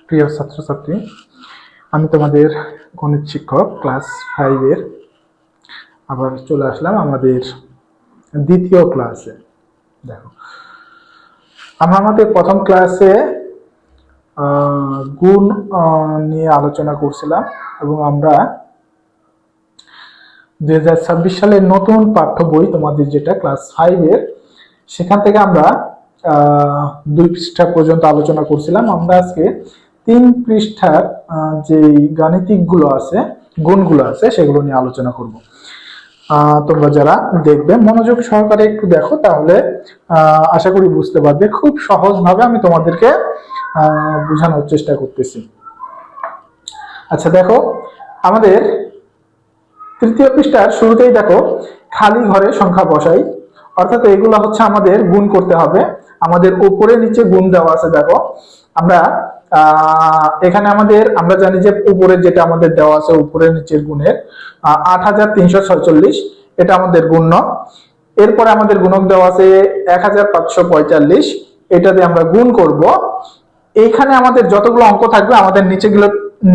প্রিয় ছাত্রছাত্রী, আমি তোমাদের গণিত শিক্ষক ক্লাস 5 এর আবার চলে আসলাম আমাদের দ্বিতীয় ক্লাসে। দেখো, আমরা আমাদের প্রথম ক্লাসে গুণ নিয়ে আলোচনা করছিলাম এবং আমরা 2026 সালের নতুন পাঠ্য বই তোমাদের যেটা ক্লাস 5 এর, সেখান থেকে আমরা 2 পৃষ্ঠা পর্যন্ত আলোচনা করছিলাম। আমরা আজকে 3 পৃষ্ঠার যে গাণিতিক গুলো আছে, গুণগুলো আছে, সেগুলো নিয়ে আলোচনা করব। তোমরা যারা দেখবে মনোযোগ সহকারে একটু দেখো, তাহলে আশা করি বুঝতে পারবে। খুব সহজভাবে আমি তোমাদেরকে বোঝানোর চেষ্টা করতেছি। আচ্ছা দেখো, আমাদের তৃতীয় পৃষ্ঠার শুরুতেই দেখো খালি ঘরে সংখ্যা বসাই, অর্থাৎ এগুলো হচ্ছে আমাদের গুণ করতে হবে। আমাদের উপরে নিচে গুণ দেওয়া আছে। দেখো আমরা এখানে আমরা জানি যে উপরে যেটা আমাদের দেওয়া আছে উপরে নিচের গুণের 8346, এটা আমাদের গুণ্য। এরপরে আমাদের গুণক দেওয়া আছে 1545, এটা দিয়ে আমরা গুণ করব। এখানে আমাদের যতগুলো অঙ্ক থাকবে আমাদের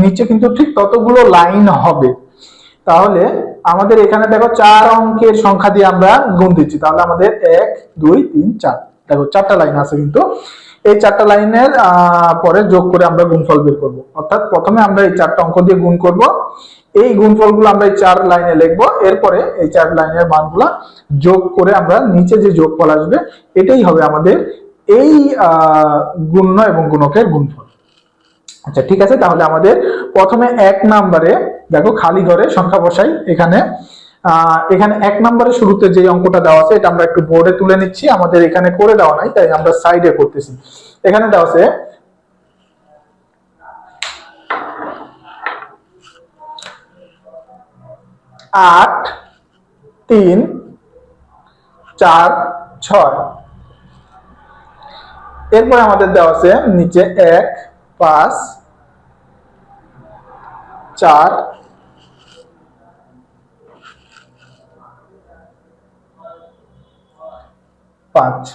নিচে কিন্তু ঠিক ততগুলো লাইন হবে। তাহলে আমাদের এখানে দেখো 4 অঙ্কের সংখ্যা দিয়ে আমরা গুণ দিচ্ছি, তাহলে আমাদের 1 2 3 4, দেখো 4টা লাইন আছে। কিন্তু এই 4টা লাইনের পরে যোগ করে আমরা গুণফল বের করব। অর্থাৎ প্রথমে আমরা এই 4টা অঙ্ক দিয়ে গুণ করব, এই গুণফলগুলো আমরা এই 4 লাইনে লিখবো, এরপরে এই 4 লাইনের মানগুলো যোগ করে আমরা নিচে যে যোগফল আসবে এটাই হবে আমাদের এই গুণ্য এবং গুণকের গুণফল। আচ্ছা ঠিক আছে, তাহলে আমাদের প্রথমে 1 নম্বরে দেখো খালি ঘরে সংখ্যা বসাই। এখানে 1 নম্বরের শুরুতে যে অঙ্কটা দেওয়া আছে এটা আমরা একটু বোর্ডে তুলে নিচ্ছি। আমাদের এখানে করে দেওয়া নাই, তাই আমরা সাইডে করতেছি। এখানে দেওয়া আছে 8 3 4 6। এরপরে আমাদের দেওয়া আছে নিচে 1 5 4 5।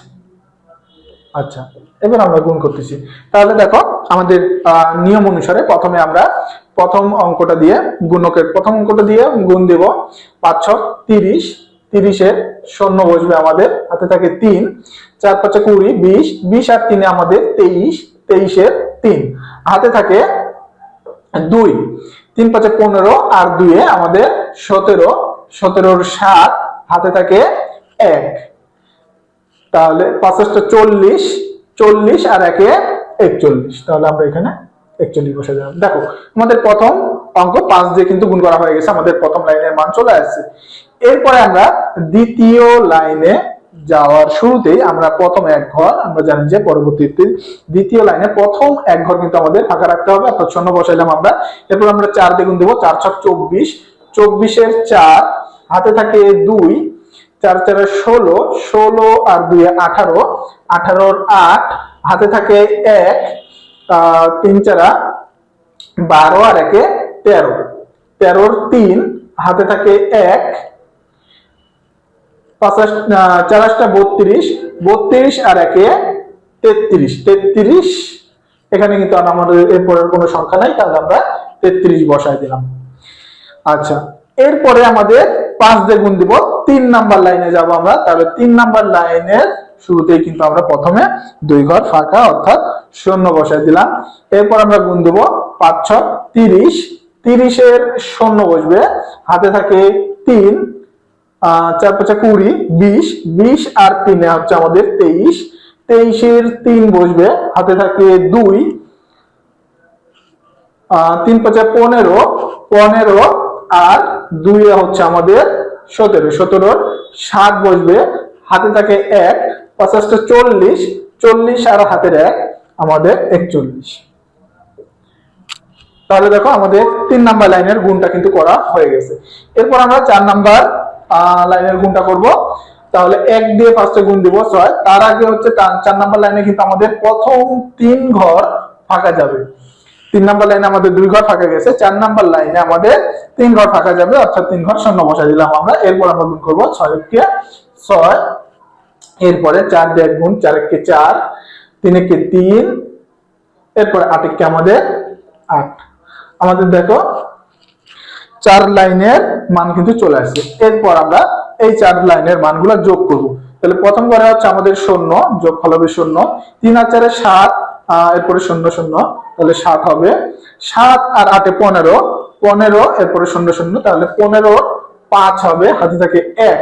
আচ্ছা, এবার আমরা গুণ করতেছি। তাহলে দেখো আমাদের নিয়ম অনুসারে প্রথমে আমরা প্রথম অঙ্কটা দিয়ে প্রথম অঙ্কটা দিয়ে গুণ দেব। 5 6 30, 30 এর শূন্য বসবে আমাদের, হাতে থাকে 3, 4 5 20, 20, 20 আর 3 আমাদের 23, 23 এর 3, হাতে থাকে 2, 3 5 15 আর 2 এ আমাদের 17, 17 এর 7, হাতে থাকে 1। তাহলে 5 40, 40 আর 1 41, তাহলে আমরা এখানে 41 বসে দিলাম। দেখো আমাদের প্রথম অঙ্ক 5 দিয়ে কিন্তু গুণ করা হয়ে গেছে, আমাদের প্রথম লাইনের মান চলে আসছে। এরপরে আমরা দ্বিতীয় লাইনে যাওয়ার শুরুতেই আমরা প্রথম এক ঘর, আমরা জানি যে পরবর্তীতে দ্বিতীয় লাইনে প্রথম এক ঘর কিন্তু আমাদের ফাঁকা রাখতে হবে, অর্থাৎ শূন্য বসাইলাম আমরা। এরপর আমরা 4 দিয়ে গুণ দেব, 4 6 24, 24 এর 4, হাতে থাকে 2, 4 4 16, 16 আর 2 18, 18 8, হাতে থাকে 1, 3 4 12 আর 1 13, 13 3, হাতে থাকে 1, 5 4 32, 32 আর 1 33, 33। এখানে কিন্তু আমাদের এরপরের কোনো সংখ্যা নাই, তাহলে আমরা 33 বসাই দিলাম। আচ্ছা, এরপরে আমাদের 5 দিয়ে গুণ দিব, 3 নাম্বার লাইনে যাব আমরা। তাহলে 3 নাম্বার লাইনের শুরুতেই কিন্তু আমরা প্রথমে 2 ঘর ফাঁকা, অর্থাৎ শূন্য বসাই দিলাম। এরপর আমরা গুণ দেব 5 6 30, 30 এর শূন্য বসবে, হাতে থাকে 3, 4 5 20, 20, 20 আর 3 হচ্ছে আমাদের 23, 23 এর 3 বসবে, হাতে থাকে 2, 3 5 15, 15 আর 2 হচ্ছে আমাদের 17, 17 7 বসবে, হাতে থাকে 1, 50 40, 40 আর হাতের 1 আমাদের 41। তাহলে দেখো আমাদের 3 নাম্বার লাইনের গুণটা কিন্তু করা হয়ে গেছে। এরপর আমরা 4 নাম্বার লাইনের গুণটা করব। তাহলে 1 দিয়ে ফার্স্টে গুণ দিব 6, তার আগে হচ্ছে 4 নাম্বার লাইনে কিন্তু আমাদের প্রথম 3 ঘর ফাঁকা যাবে। 3 নাম্বার লাইনে আমাদের 2 ঘর ফাঁকা গেছে, 4 নাম্বার লাইনে আমাদের 3 ঘর ফাঁকা যাবে, অর্থাৎ 3 ঘর শূন্য বসাই দিলাম আমরা। এরপর আমরা গুণ করব 6 কে 6, এরপরে 4 দিয়ে গুণ, 4 কে 4, 3 কে 3, এরপরে 8 কি আমাদের 8। আমাদের দেখো 4 লাইনের মান কিন্তু চলে আসছে। এরপর আমরা এই 4 লাইনের মানগুলো যোগ করব। তাহলে প্রথম ঘরে হচ্ছে আমাদের 0, যোগফল হবে 0, 3 আর 4 7, এরপরে 0 0, তাহলে 7 হবে। 7 আর 8 15, 15 এরপরে 0 0, তাহলে 15 5 হবে, হাতে থাকে 1,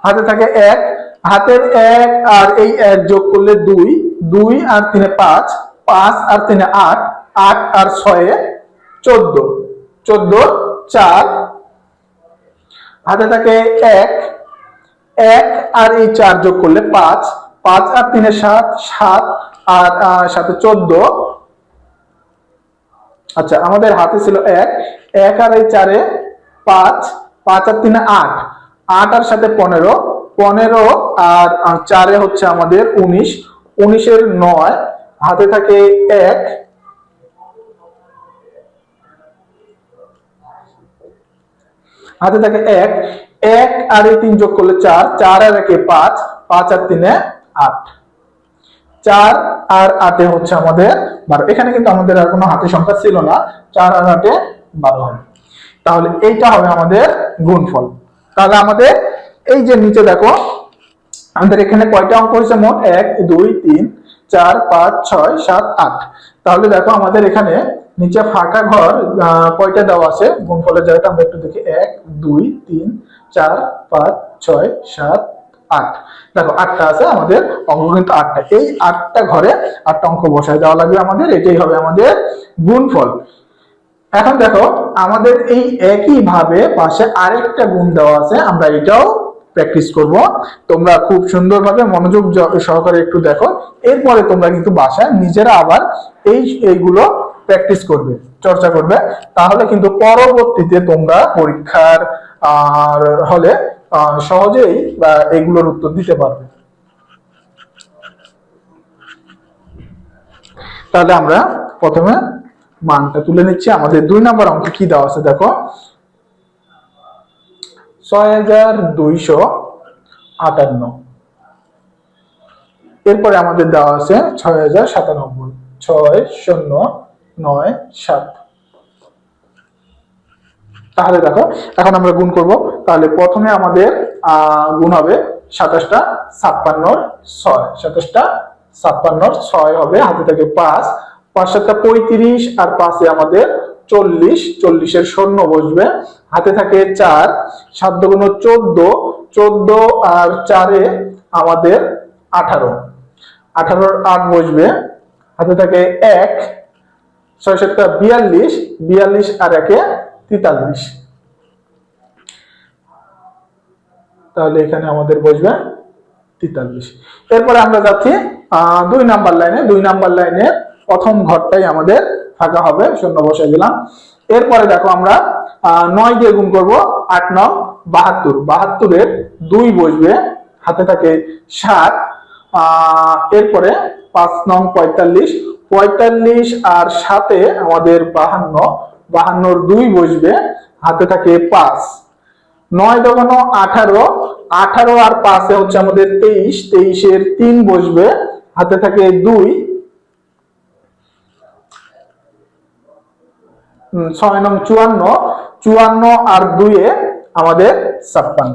হাতে থাকে 1, হাতের 1 আর এই 1 যোগ করলে 2, 2 আর 3 5, 5 আর 3 8, 8 আর 6 14, 14 4, হাতে থাকে 1, 1 আর এই 4 যোগ করলে 5, 5 আর 3 7, 7 আর 7 14। আচ্ছা, আমাদের হাতে ছিল 1, 1 আর এই 4 5, 5 আর 3 8, 8 আর 7 15, 15 আর 4 হচ্ছে আমাদের 19, 19 এর 9, হাতে থাকে 1, হাতে থাকে 1, 1 আর 3 যোগ করলে 4, 4 আর 1 5, 5 আর 3 8, 4 আর 8 হচ্ছে আমাদের 12। এখানে কিন্তু আমাদের আর কোনো হাতের সংখ্যা ছিল না, 4 আর 8 12 হবে। তাহলে এইটা হবে আমাদের গুণফল। তাহলে আমাদের এই যে নিচে দেখো আমাদের এখানে কয়টা অঙ্ক হয়েছে মোট? 1 2 3 4 5 6 7 8। তাহলে দেখো আমাদের এখানে নিচে ফাঁকা ঘর কয়টা দেওয়া আছে গুণফলের জায়গাটা আমরা একটু দেখি। 1 2 3 4 5 6 7 8। দেখো 8টা আছে, আমাদের অঙ্ক কিন্তু 8টা। এই 8টা ঘরে 8টা অঙ্ক বসায় দেওয়া লাগবে আমাদের, এটাই হবে আমাদের গুণফল। এখন দেখো আমাদের এই একই ভাবে পাশে আরেকটা গুণ দেওয়া আছে, আমরা এটাও প্র্যাকটিস করব। তোমরা খুব সুন্দরভাবে মনোযোগ সহকারে একটু দেখো, এরপরে তোমরা কিন্তু বাসায় নিজেরা আবার এইগুলো প্র্যাকটিস করবে, চর্চা করবে, তাহলে কিন্তু পরবর্তীতে তোমরা পরীক্ষার হলে সহজেই এগুলোর উত্তর দিতে পারবে। তাহলে আমরা প্রথমে মানটা তুলে নিচ্ছি। আমাদের 2 নম্বর অঙ্কে কি দেওয়া আছে দেখো, 6258। এরপরে আমাদের দেওয়া আছে 6097, 6097। তাহলে দেখো এখন আমরা গুণ করব। তাহলে প্রথমে আমাদের গুণ হবে 27টা 56 6, 27টা 56 6 হবে, হাতে থাকে 5, 5 7 35 আর 5 আমাদের 40, 40 এর শূন্য বসবে, হাতে থাকে 4, 7 দুগুণ 14, 14 আর 4 আমাদের 18, 18 এর 8 বসবে, হাতে থাকে 1, 6 7 42, 42 আর 1 43। তাহলে এখানে আমাদের বসবে 43। এরপরে আমরা যাচ্ছি 2 নাম্বার লাইনে। 2 নাম্বার লাইনে প্রথম ঘরটাই আমাদের ফাঁকা হবে, শূন্য বসাই দিলাম। এরপরে দেখো আমরা 9 দিয়ে গুণ করব, 8 9 72, 72 এর 2 বসবে, হাতে থাকে 7, এরপরে 5 9 45, 45 আর 7 আমাদের 52, 52 এর 2 বসবে, হাতে থাকে 5, 9 দোকান 18, 18 আর 5 হচ্ছে আমাদের 23, 23 এর 3 বসবে, হাতে থাকে 2, 6 9 54, 54 আর 2 আমাদের 56।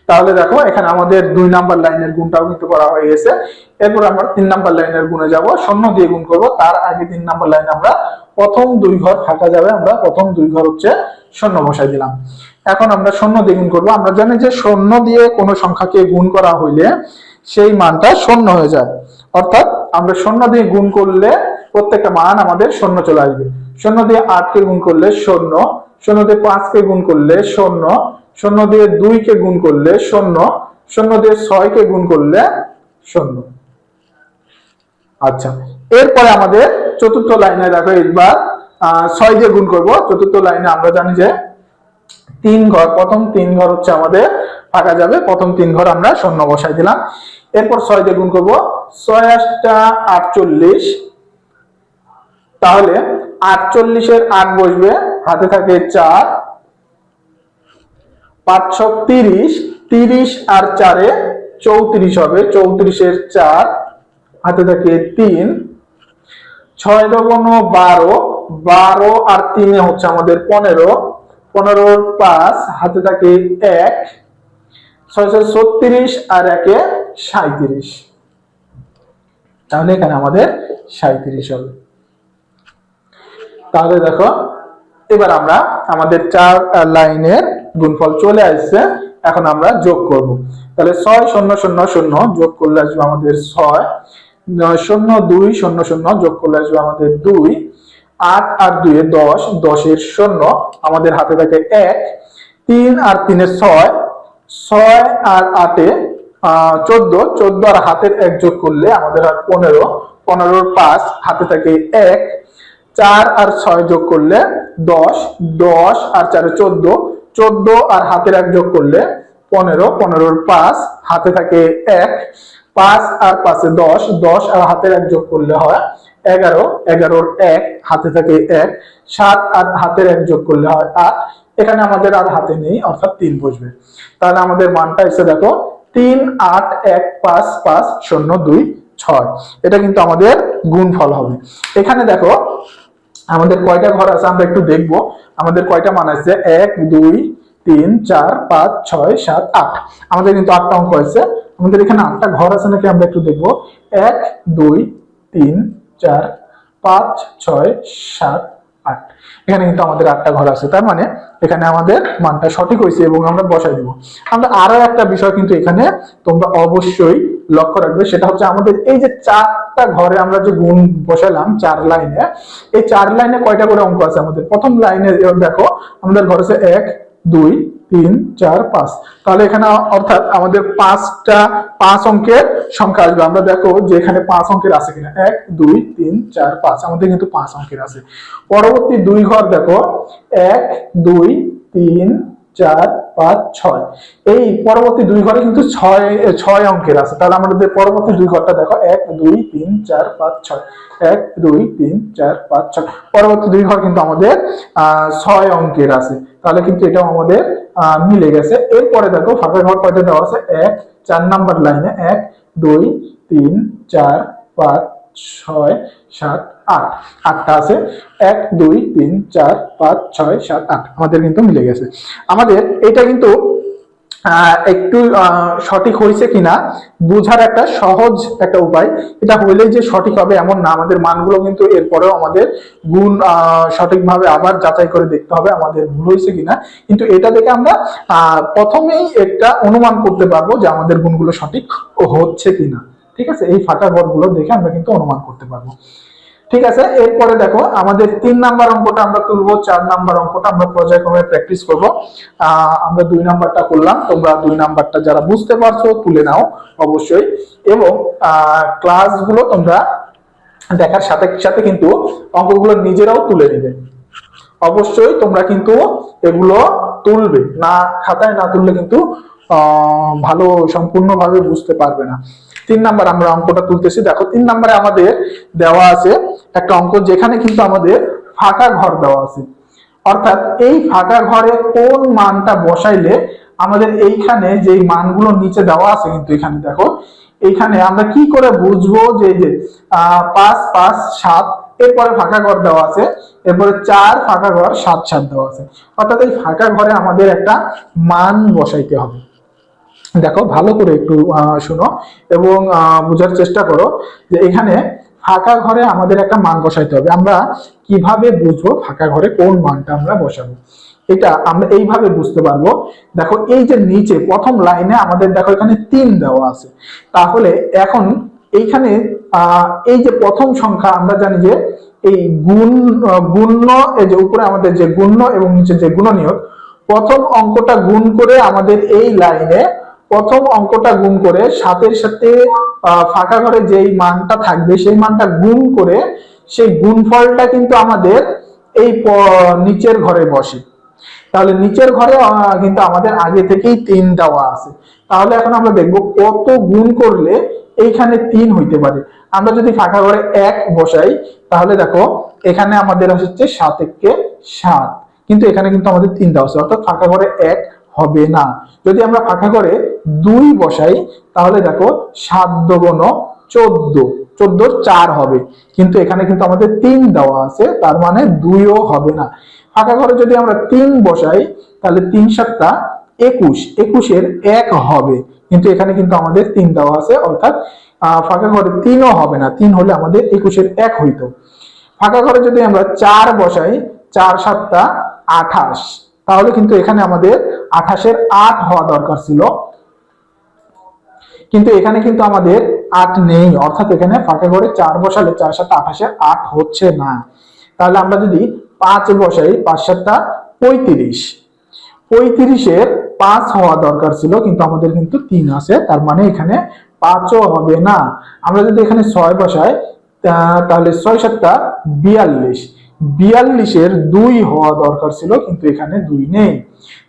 তাহলে দেখো এখানে আমাদের 2 নাম্বার লাইনের গুণটাও কিন্তু করা হয়ে গেছে। এরপর আমরা 3 নাম্বার লাইনের গুণে যাব, শূন্য দিয়ে গুণ করব। তার আগে 3 নাম্বার লাইনে আমরা প্রথম 2 ঘর ফাঁকা যাবে, আমরা প্রথম 2 ঘর হচ্ছে শূন্য বসাই দিলাম। এখন আমরা শূন্য দিয়ে গুণ করব। আমরা জানি যে শূন্য দিয়ে কোনো সংখ্যাকে গুণ করা হইলে সেই মানটা শূন্য হয়ে যায়, অর্থাৎ আমরা শূন্য দিয়ে গুণ করলে প্রত্যেকটা মান আমাদের শূন্য চলে আসবে। শূন্য দিয়ে 8 কে গুণ করলে শূন্য, শূন্য দিয়ে 5 কে গুণ করলে শূন্য, শূন্য দিয়ে 2 কে গুণ করলে শূন্য, শূন্য দিয়ে 6 কে গুণ করলে শূন্য। আচ্ছা, এরপরে আমাদের চতুর্থ লাইনে দেখো একবার 6 দিয়ে গুণ করব। চতুর্থ লাইনে আমরা জানি যে 3 ঘর, প্রথম 3 ঘর হচ্ছে আমাদের ফাঁকা যাবে, প্রথম 3 ঘর আমরা শূন্য বসাই দিলাম। এরপর 6 দিয়ে গুণ করব, 6 8 48, তাহলে 48 এর 8 বসবে, হাতে থাকে 4, 5 30, 30 আর 4 34 হবে, 34-এর 4 হাতে থাকে 3, 6 দোগুণ 12, 12 আর 3 হচ্ছে আমাদের 15, 15-র 5 হাতে থাকে 1, 6 36 আর 1 37, তাহলে এখানে আমাদের 37 হবে। তাহলে দেখো এবার আমরা আমাদের 4 লাইনের গুণফল চলে আসছে, এখন আমরা যোগ করব। তাহলে 6 0 0 0 যোগ করলে আসবে আমাদের 6, 0 2 0 0 যোগ করলে আসবে আমাদের 2, 8 আর 2 এ 10, 10-এর 0 আমাদের হাতে থাকে 1, 3 আর 3 এ 6, 6 আর 8 এ 14, 14 আর হাতের 1 যোগ করলে আমাদের হয় 15, 15-র 5 হাতে থাকে 1, 4 আর 6 যোগ করলে 10, 10 আর 4 এ 14, 14 আর হাতের 1 যোগ করলে 15, 15-র 5 হাতে থাকে 1, 5 আর 5 এ 10, 10 আর হাতের 1 যোগ করলে হয় 11, 11-র 1 হাতে থাকে 1, 7 আর হাতের 1 যোগ করলে হয় 8, এখানে আমাদের আর হাতে নেই অর্থাৎ 3 বসবে। তাহলে আমাদের মানটা এসে দেখো 3 8 1 5 5 0 2 6, এটা কিন্তু আমাদের গুণফল হবে। এখানে দেখো আমাদের কয়টা ঘর আছে আমরা একটু দেখবো, আমাদের কয়টা মান আছে 1 2 3 4 5 6 7 8, আমাদের কিন্তু 8টা অঙ্ক আছে। আমাদের এখানে 8টা ঘর আছে নাকি আমরা একটু দেখবো, 1 2 3 4 5 6 7 8, এখানে কিন্তু আমাদের 8টা ঘর আছে, তার মানে এখানে আমাদের মানটা সঠিক হয়েছে এবং আমরা বসাই দিব। আমরা আরো একটা বিষয় কিন্তু এখানে তোমরা অবশ্যই লক্ষ্য রাখবে, সেটা হচ্ছে আমাদের এই যে 4টা ঘরে আমরা যে গুণ বসালাম 4 লাইনে, এই 4 লাইনে কয়টা করে অঙ্ক আছে আমাদের। প্রথম লাইনে দেখো আমাদের ঘর আছে 1 2 3 4 5, তাহলে এখানে অর্থাৎ আমাদের 5 অঙ্কের সংখ্যা আসবে। আমরা দেখো যে এখানে 5 অঙ্কের আছে কিনা, 1 2 3 4 5, আমাদের কিন্তু 5 অঙ্কের আছে। পরবর্তী 2 ঘর দেখো 1 2 3 4 5 6, এই পরবর্তী 2 ঘরে কিন্তু 6 অঙ্কের আছে। তাহলে আমাদের পরবর্তী 2 ঘরটা দেখো 1 2 3 4 5 6, 1 2 3 4 5 6, পরবর্তী 2 ঘর কিন্তু আমাদের 6 অঙ্কের আছে। তাহলে কিন্তু এটাও আমাদের মিলে গেছে। এরপরে দেখো ফাঁকা ঘর কয়টা দেওয়া আছে, 1 4 নাম্বার লাইনে 1 2 3 4 5 6 7 8, 8টা আছে, 1 2 3 4 5 6 7 8, আমাদের কিন্তু মিলে গেছে। আমাদের এটা কিন্তু একটু সঠিক হয়েছে কিনা বোঝার একটা সহজ একটা উপায়, এটা হইলেই যে সঠিক হবে এমন না, আমাদের মানগুলো কিন্তু এরপরেও আমাদের গুণ সঠিকভাবে আবার যাচাই করে দেখতে হবে আমাদের ভুল হয়েছে কিনা। কিন্তু এটা দেখে আমরা প্রথমেই একটা অনুমান করতে পারবো যে আমাদের গুণগুলো সঠিক হচ্ছে কিনা। ঠিক আছে, এই ফাঁকা ঘরগুলো দেখে আমরা কিন্তু অনুমান করতে পারবো। ঠিক আছে, এরপরে দেখো আমাদের 3 নাম্বার অঙ্কটা আমরা তুলবো, 4 নাম্বার অঙ্কটা আমরা পর্যায়ক্রমে প্র্যাকটিস করব। আমরা 2 নাম্বারটা করলাম, তোমরা 2 নাম্বারটা যারা বুঝতে পারছো তুলে নাও অবশ্যই, এবং ক্লাসগুলো তোমরা দেখার সাথে সাথে কিন্তু অঙ্কগুলো নিজেরাও তুলে নেবে। অবশ্যই তোমরা কিন্তু এগুলো তুলবে, না খাতায় না তুললে কিন্তু ভালো সম্পূর্ণভাবে বুঝতে পারবে না। 3 নাম্বার আমরা অঙ্কটা তুলতেছি। দেখো 3 নাম্বারে আমাদের দেওয়া আছে একটা অঙ্ক যেখানে কিন্তু আমাদের ফাঁকা ঘর দেওয়া আছে, অর্থাৎ এই ফাঁকা ঘরে কোন মানটা বসাইলে আমাদের এইখানে যে মানগুলো নিচে দেওয়া আছে, কিন্তু এখানে দেখো এইখানে আমরা কি করে বুঝবো যে এই যে 5 5 7, এরপরে ফাঁকা ঘর দেওয়া আছে, এরপরে 4 ফাঁকা ঘর 7 7 দেওয়া আছে, অর্থাৎ এই ফাঁকা ঘরে আমাদের একটা মান বসাইতে হবে। দেখো ভালো করে একটু শুনো এবং বোঝার চেষ্টা করো যে এখানে ফাঁকা ঘরে আমাদের একটা মান বসাইতে হবে। আমরা কিভাবে বুঝবো ফাঁকা ঘরে কোন মানটা আমরা বসাবো, এটা আমরা এইভাবে বুঝতে পারবো। দেখো এই যে নিচে প্রথম লাইনে আমাদের দেখো এখানে 3 দেওয়া আছে, তাহলে এখন এইখানে এই যে প্রথম সংখ্যা আমরা জানি যে এই গুণ্য, এই যে উপরে আমাদের যে গুণ্য এবং নিচে যে গুণনীয়ক, প্রথম অঙ্কটা গুণ করে আমাদের এই লাইনে প্রথম অঙ্কটা গুণ করে 7-এর সাথে ফাঁকা ঘরে যেই মানটা থাকবে সেই মানটা গুণ করে সেই গুণফলটা কিন্তু আমাদের এই নিচের ঘরে বসে। তাহলে নিচের ঘরে কিন্তু আমাদের আগে থেকেই 3 দেওয়া আছে, তাহলে এখন আমরা দেখব কত গুণ করলে এইখানে 3 হইতে পারে। আমরা যদি ফাঁকা ঘরে 1 বসাই তাহলে দেখো এখানে আমাদের হচ্ছে 7 × 7, কিন্তু এখানে কিন্তু আমাদের 3 দেওয়া আছে, অর্থাৎ ফাঁকা ঘরে 1 হবে না। যদি আমরা ফাঁকা ঘরে 2 বসাই তাহলে দেখো 7 দুগুণ 14, 14 4 হবে, কিন্তু এখানে কিন্তু আমাদের 3 দেওয়া আছে, তার মানে 2ও হবে না। ফাঁকা ঘরে যদি আমরা 3 বসাই তাহলে 3 7 21, 21 এর 1 হবে, কিন্তু এখানে কিন্তু আমাদের 3 দেওয়া আছে, অর্থাৎ ফাঁকা ঘরে 3ও হবে না, 3 হলে আমাদের 21 এর 1 হইতো। ফাঁকা ঘরে যদি আমরা 4 বসাই, 4 7 28, তাহলে কিন্তু এখানে আমাদের 28 এর 8 হওয়া দরকার ছিল, কিন্তু এখানে কিন্তু আমাদের 8 নেই, অর্থাৎ এখানে ফাঁকা ঘরে 4 বসালে 4 7 28 এর 8 হচ্ছে না। তাহলে আমরা যদি 5 বসাই, 5 7 35, 35 এর 5 হওয়া দরকার ছিল, কিন্তু আমাদের কিন্তু 3 আছে, তার মানে এখানে 5ও হবে না। আমরা যদি এখানে 6 বসাই তাহলে 6 7 42, 42 এর 2 হওয়া দরকার ছিল, কিন্তু এখানে 2 নেই,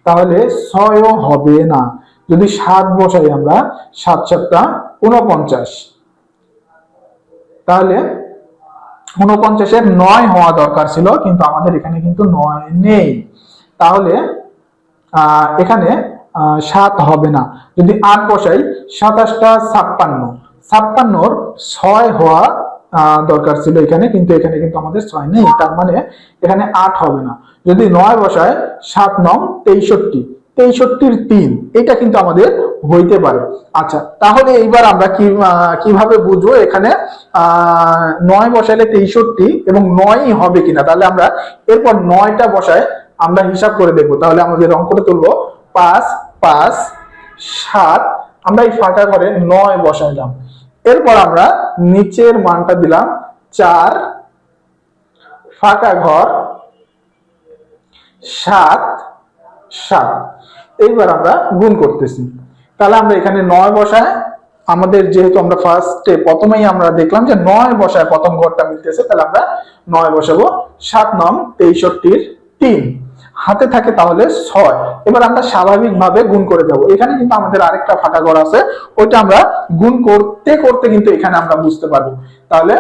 তাহলে 6ও হবে না। যদি 7 বসাই আমরা, 7 7 49, তাহলে 49 এর 9 হওয়া দরকার ছিল, কিন্তু আমাদের এখানে কিন্তু 9 নেই, তাহলে এখানে 7 হবে না। যদি 8 বসাই, 27 56, 56 6 হওয়া দরকার ছিল এখানে, কিন্তু এখানে কিন্তু আমাদের 6 নেই, তার মানে এখানে 8 হবে না। যদি 9 বসায়, 7 9 63, 63 3, এটা কিন্তু আমাদের হইতে পারে। আচ্ছা, তাহলে এইবার আমরা কিভাবে বুঝবো এখানে 9 বসাইলে 63 এবং 9ই হবে কিনা। তাহলে আমরা এরপর 9টা বসায় আমরা হিসাব করে দেখবো। তাহলে আমাদের অঙ্কটা তুলবো 5 5 7, আমরা এই ফাঁকা ঘরে 9 বসাইলাম, এরপর আমরা নিচের মানটা দিলাম 4, ফাঁকা ঘর 7 7, এইবার আমরা গুণ করতেছি। তাহলে আমরা এখানে 9 বসায়, আমাদের যেহেতু আমরা প্রথমেই আমরা দেখলাম যে 9 বসায় প্রথম ঘরটা মিলতেছে, তাহলে আমরা 9 বসাবো। 7 9 63 3, হাতে থাকে তাহলে 6। এবার আমরা স্বাভাবিকভাবে গুণ করে যাব। এখানে কিন্তু আমাদের আরেকটা ফাঁকা ঘর আছে, ওইটা আমরা গুণ করতে করতে কিন্তু এখানে আমরা বুঝতে পারবো। তাহলে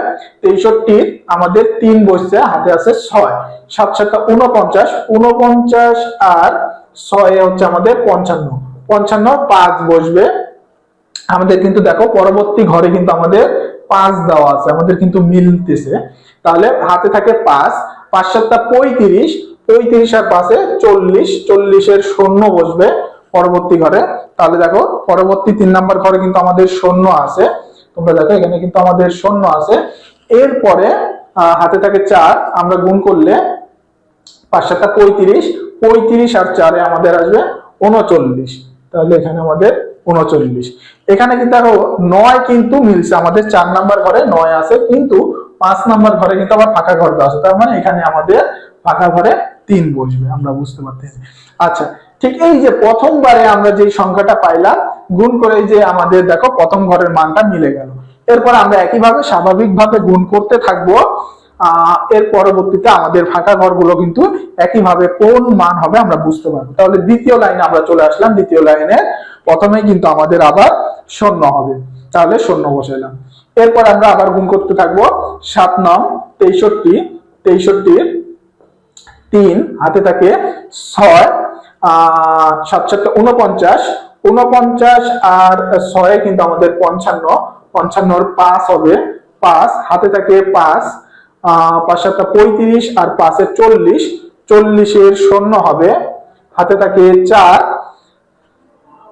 63 আমাদের 3 বসছে, হাতে আছে 6, 7 7 49, 49 আর 6 হচ্ছে আমাদের 55, 55 5 বসবে। আমাদের কিন্তু দেখো পরবর্তী ঘরে কিন্তু আমাদের 5 দেওয়া আছে, আমাদের কিন্তু মিলতেছে। তাহলে হাতে থাকে 5, 5 7 35, 35 আর 5 40, 40 এর 0 বসবে পরবর্তী ঘরে। তাহলে দেখো পরবর্তী 3 নাম্বার ঘরে কিন্তু আমাদের 0 আছে, তোমরা দেখো এখানে কিন্তু আমাদের 0 আছে। এরপরে হাতে থাকে 4, আমরা গুণ করলে 5 7 35, 35 আর 4 আমাদের আসবে 39, তাহলে এখানে আমাদের 39। এখানে কিন্তু আরো 9 কিন্তু মিলছে, আমাদের 4 নাম্বার ঘরে 9 আছে, কিন্তু 5 নাম্বার ঘরে কিন্তু আবার ফাঁকা ঘর আছে, তার মানে এখানে আমাদের ফাঁকা ঘরে 3 বসবে, আমরা বুঝতে পারতেছি। আচ্ছা, ঠিক এই যে প্রথমবারে আমরা যে সংখ্যাটা পাইলাম, গুণ করে যে আমাদের দেখো প্রথম ঘরের মানটা মিলে গেল। এরপর আমরা একইভাবে স্বাভাবিকভাবে গুণ করতে থাকবো। এর পরবর্তীতে আমাদের ফাঁকা ঘরগুলো কিন্তু একইভাবে কোন মান হবে আমরা বুঝতে পারবো। তাহলে দ্বিতীয় লাইনে আমরা চলে আসলাম। দ্বিতীয় লাইনে প্রথমে কিন্তু আমাদের আবার 0 হবে, তাহলে 0 বসাইলাম। এরপর আমরা আবার গুণ করতে থাকবো। 7 9 63, 63 3, হাতে থাকে 6, 7 7 49, 49 আর 6 কিন্তু আমাদের 55, 55 5 হবে, 5 হাতে থাকে 5, 5 7 35 আর 5 40, 40 এর 0 হবে, হাতে থাকে 4,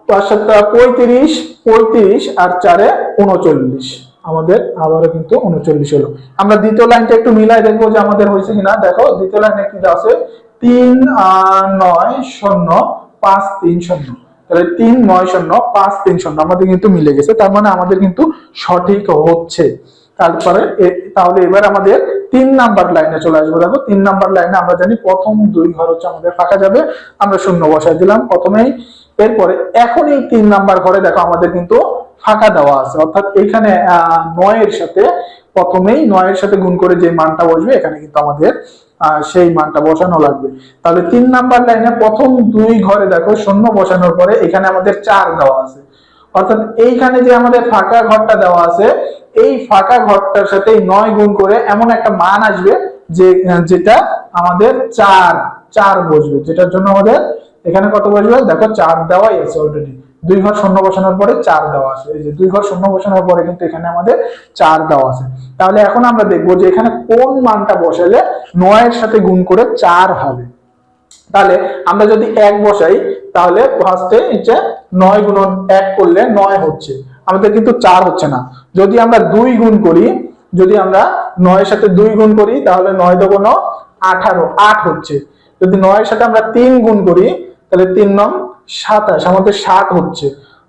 5 7 35, 35 আর 4 39, আমাদের আবারও কিন্তু 39 হলো। আমরা দ্বিতীয় লাইনটা একটু মিলাই দেখবো যে আমাদের হয়েছে কিনা। দেখো দ্বিতীয় লাইনে কি আছে, 3 9 0 5 3 0, তাহলে 3 9 0 5 3 0 আমাদের কিন্তু মিলে গেছে, তার মানে আমাদের কিন্তু সঠিক হচ্ছে। তারপরে তাহলে এবার আমাদের 3 নাম্বার লাইনে চলে আসবো। দেখো 3 নাম্বার লাইনে আমরা জানি প্রথম 2 ঘর হচ্ছে আমাদের ফাঁকা যাবে, আমরা 0 বসাই দিলাম প্রথমেই। এরপরে এখন এই 3 নাম্বার ঘরে দেখো আমাদের কিন্তু ফাঁকা দেওয়া আছে, অর্থাৎ এখানে 9 এর সাথে প্রথমেই 9 এর সাথে গুণ করে যে মানটা বসবে, এখানে কিন্তু আমাদের সেই মানটা বসানো লাগবে। তাহলে 3 নাম্বার লাইনে প্রথম 2 ঘরে দেখো 0 বসানোর পরে এখানে আমাদের 4 দেওয়া আছে, অর্থাৎ এইখানে যে আমাদের ফাঁকা ঘরটা দেওয়া আছে, এই ফাঁকা ঘরটার সাথে 9 গুণ করে এমন একটা মান আসবে যে যেটা আমাদের 4 বসবে, যেটার জন্য আমাদের এখানে কত বসবে, দেখো 4 দেওয়াই আছে অলরেডি, 2 ঘর শূন্য বসানোর পরে 4 দেওয়া আছে, এই যে 2 ঘর শূন্য বসানোর পরে কিন্তু এখানে আমাদের 4 দেওয়া আছে। তাহলে এখন আমরা দেখবো যে এখানে কোন মানটা বসালে 9 এর সাথে গুণ করে 4 হবে। তাহলে আমরা যদি 1 বসাই তাহলে ফার্স্টে হচ্ছে 9 গুণন 1 করলে 9 হচ্ছে, আমাদের কিন্তু 4 হচ্ছে না। যদি আমরা 2 গুণ করি, যদি আমরা 9 এর সাথে 2 গুণ করি তাহলে 9 × 9 = 18, 8 হচ্ছে। যদি 9 এর সাথে আমরা 3 গুণ করি তাহলে 3 × 9 = 27, আমাদের 7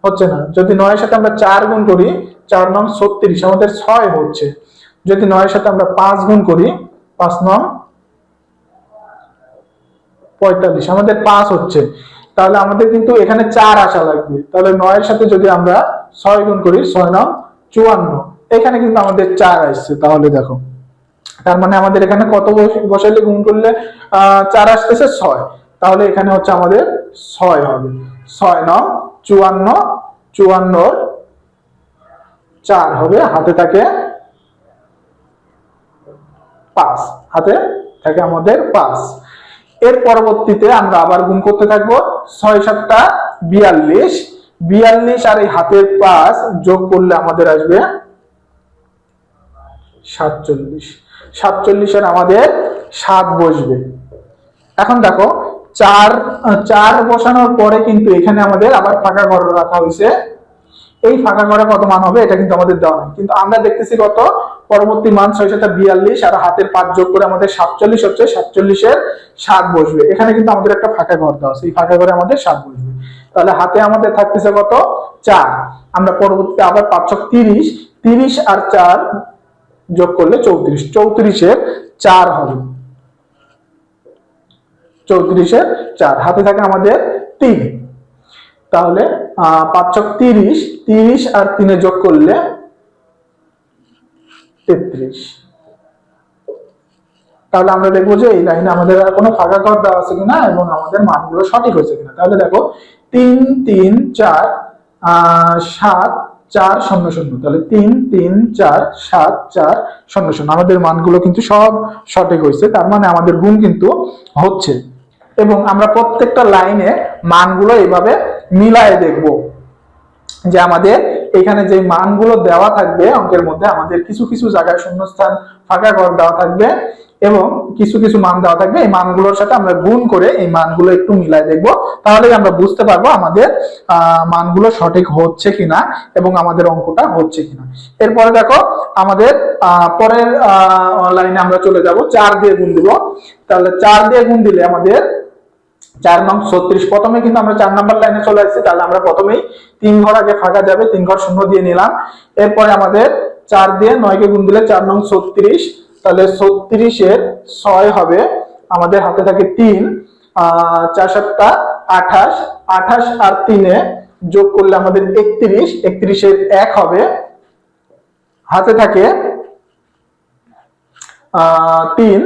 হচ্ছে না। যদি 9 এর সাথে আমরা 4 গুণ করি 4 × 9 = 36, আমাদের 6 হচ্ছে। যদি 9 এর সাথে আমরা 5 গুণ করি 5 × 9 = 45, আমাদের 5 হচ্ছে। তাহলে আমাদের কিন্তু এখানে 4 আসা লাগবে। তাহলে 9 এর সাথে যদি আমরা 6 গুণ করি 6 × 9 = 54, এখানে কিন্তু আমাদের 4 আসছে। তাহলে দেখো, তার মানে আমাদের এখানে কত বসাইলে গুণ করলে 4 আসতেছে? 6। তাহলে এখানে হচ্ছে আমাদের 6 হবে। 6 × 9 = 54, 54 র 4 হবে, হাতে থাকে 5, হাতে থাকে আমাদের 5। এর পরবর্তীতে আমরা আবার গুণ করতে থাকবো। 6 × 7 = 42, 42 আর এই হাতের 5 যোগ করলে আমাদের আসবে 47, 47 এর আমাদের 7 বসবে। এখন দেখো 4 বসানোর পরে কিন্তু এখানে আমাদের আবার ফাঁকা ঘর রাখা হয়েছে। এই ফাঁকা ঘরে কত মান হবে এটা কিন্তু আমাদের দেওয়া নেই, কিন্তু আমরা দেখতেছি কত পরবর্তী মান 6 × 7 = 42 আর হাতের 5 যোগ করে আমাদের 47 হচ্ছে, 47 এর 7 বসবে। এখানে কিন্তু আমাদের একটা ফাঁকা ঘর দেওয়া আছে, এই ফাঁকা ঘরে আমাদের 7 বসবে। তাহলে হাতে আমাদের থাকতেছে কত? 4। আমরা পরবর্তীতে আবার 5 × 30, 30 আর 4 যোগ করলে 34, 34 এর 4 হবে, 34 এর 4, হাতে থাকে আমাদের 3। তাহলে 5 × 30, 30 আর 3 যোগ করলে 33। তাহলে আমরা দেখবো যে এই লাইনে আমাদের আর কোনো ফাঁকা ঘর দেওয়া আছে কিনা এবং আমাদের মানগুলো সঠিক হয়েছে কিনা। তাহলে দেখো 3 3 4 7 4 0 0, তাহলে 3 3 4 7 4 0 0, আমাদের মানগুলো কিন্তু সব সঠিক হয়েছে। তার মানে আমাদের গুণ কিন্তু হচ্ছে। এবং আমরা প্রত্যেকটা লাইনে মানগুলো এইভাবে মিলায়ে দেখব যে আমাদের এখানে যে মানগুলো দেওয়া থাকবে অঙ্কের মধ্যে, আমাদের কিছু কিছু জায়গায় শূন্যস্থান ফাঁকা ঘর দেওয়া থাকবে এবং কিছু কিছু মান দেওয়া থাকবে। এই মানগুলোর সাথে আমরা গুণ করে এই মানগুলো একটু মিলাই দেখব, তাহলেই আমরা বুঝতে পারবো আমাদের মানগুলো সঠিক হচ্ছে কিনা এবং আমাদের অঙ্কটা হচ্ছে কিনা। এরপরে দেখো আমাদের পরের লাইনে আমরা চলে যাব, 4 দিয়ে গুণ দিব। তাহলে 4 দিয়ে গুণ দিলে আমাদের 4 × 36, প্রথমে কিন্তু আমরা 4 নাম্বার লাইনে চলে আসছি। তাহলে আমরা প্রথমেই 3 ঘর আগে ফাঁকা যাবে, 3 ঘর শূন্য দিয়ে নিলাম। এরপরে আমাদের 4 দিয়ে 9 কে গুণ দিলে 4 × 9 = 36, তাহলে 36 এর 6 হবে, আমাদের হাতে থাকে 3, 4 × 7 = 28, 28 আর 3 এ যোগ করলে আমাদের 31, 31 এর 1 হবে, হাতে থাকে 3,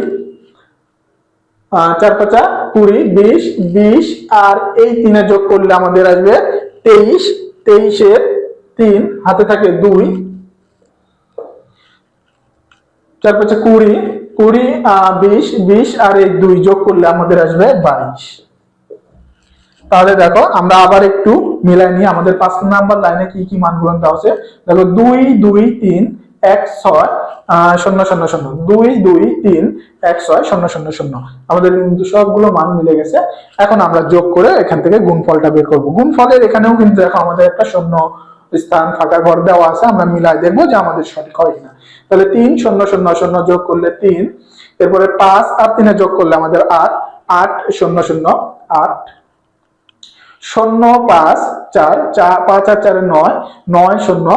4 × 5 = 20, 20, 20 আর এই 3 এ যোগ করলে আমাদের আসবে 23, 23 এর 3, হাতে থাকে 2, 4 × 5 = 20, 20 20, 20 আর এই 2 যোগ করলে আমাদের আসবে 22। তাহলে দেখো আমরা আবার একটু মিলাই নিই আমাদের 5 নাম্বার লাইনে কি কি মানগুলো দেওয়া আছে। দেখো 2 2 3 1 6 0 0 0, 2 2 3 1 6 0 0 0, আমাদের কিন্তু সবগুলো মান মিলে গেছে। এখন আমরা যোগ করে এখান থেকে গুণফলটা বের করব। গুণফলের এখানেও কিন্তু দেখো আমাদের একটা শূন্য স্থান ফাঁকা ঘর দেওয়া আছে, আমরা মিলাই দেখবো যে আমাদের সঠিক হয় কিনা। তাহলে 3 0 0 0 যোগ করলে 3, এরপরে 5 আর 3 এ যোগ করলে আমাদের 8, 8 0 0 8, 0 5 4 4 5 আর 4 9, 9 0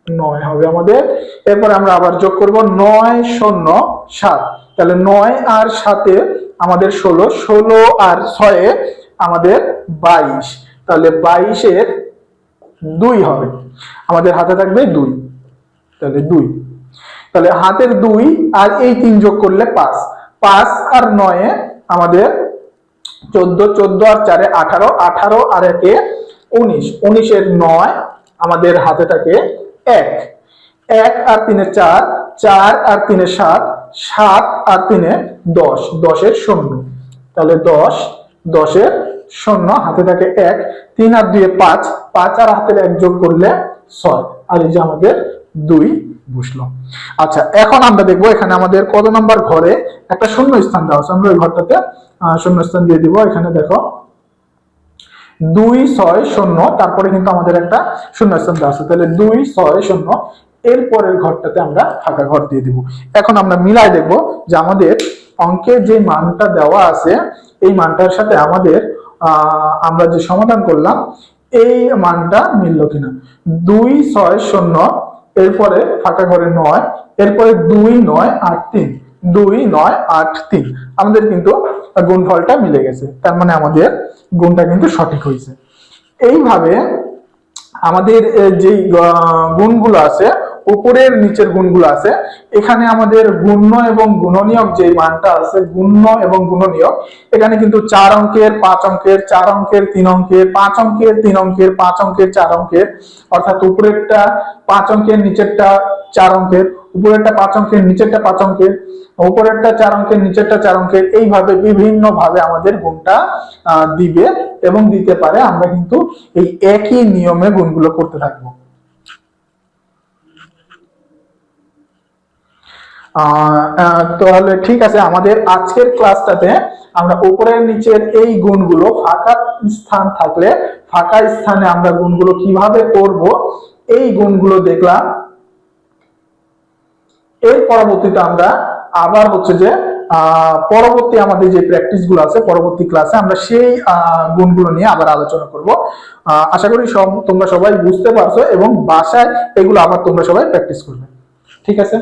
9 হবে আমাদের। এরপর আমরা আবার যোগ করব 9 0 7, তাহলে 9 আর 7 এ আমাদের 16, 16 আর 6 এ আমাদের 22, তাহলে 22 এর 2 হবে, আমাদের হাতে থাকবে 2, তাহলে 2, তাহলে হাতের 2 আর এই 3 যোগ করলে 5, 5 আর 9 এ আমাদের 14, 14 আর 4 এ 18, 18 আর 1 এ 19, 19 এর 9, আমাদের হাতে থাকে 1, 1 আর 3 এ 4, 4 আর 3 এ 7, 7 আর 3 এ 10, 10 এর 0, তাহলে 10, 10 এর 0, হাতে থাকে 1, 3 আর 2 এ 5, 5 আর হাতের 1 যোগ করলে 6, আর এই যে আমাদের 2 বসলো। আচ্ছা, এখন আমরা দেখবো এখানে আমাদের কত নাম্বার ঘরে একটা শূন্য স্থান দেওয়া আছে, আমরা ওই ঘরটাতে শূন্য স্থান দিয়ে দিব। এখানে দেখো 2 6 0, তারপরে কিন্তু আমাদের একটা শূন্য স্থান দেওয়া আছে, তাহলে 2 6 0 এর পরের ঘরটাতে আমরা ফাঁকা ঘর দিয়ে দিব। এখন আমরা মিলাই দেখব যে আমাদের অঙ্কে যে মানটা দেওয়া আছে এই মানটার সাথে আমাদের আমরা যে সমাধান করলাম এই মানটা মিললো কিনা। 2 6 0, এরপরে ফাঁকা ঘরে 9, এরপরে 2 9 8 3, 2 9 8 3, আমাদের কিন্তু গুণফলটা মিলে গেছে, তার মানে আমাদের গুণটা কিন্তু সঠিক হয়েছে। এইভাবে আমাদের যে গুণগুলো আছে, উপরের নিচের গুণগুলো আছে, এখানে আমাদের গুণ্য এবং গুণনীয়ক যে মানটা আছে, গুণ্য এবং গুণনীয়ক, এখানে কিন্তু 4 অঙ্কের 5 অঙ্কের 4 অঙ্কের 3 অঙ্কের 5 অঙ্কের 3 অঙ্কের 5 অঙ্কের 4 অঙ্কের, অর্থাৎ উপরেরটা 5 অঙ্কের নিচেরটা 4 অঙ্কের, উপরেরটা 5 অঙ্কের নিচেরটা 5 অঙ্কের, উপরেরটা 4 অঙ্কের নিচেরটা 4 অঙ্কের, এইভাবে বিভিন্ন ভাবে আমাদের গুণটা দিবে এবং দিতে পারে। আমরা কিন্তু এই একই নিয়মে গুণগুলো করতে থাকবো। তাহলে ঠিক আছে, আমাদের আজকের ক্লাসটাতে আমরা উপরের নিচের এই গুণগুলো ফাঁকা স্থান থাকলে ফাঁকা স্থানে আমরা গুণগুলো কিভাবে করব এই গুণগুলো দেখলাম। এর পরবর্তীতে আমরা আবার হচ্ছে যে পরবর্তী আমাদের যে প্র্যাকটিস গুলো আছে পরবর্তী ক্লাসে আমরা সেই গুণগুলো নিয়ে আবার আলোচনা করব। আশা করি তোমরা সবাই বুঝতে পারছো এবং বাসায় এগুলো আবার তোমরা সবাই প্র্যাকটিস করবে। ঠিক আছে।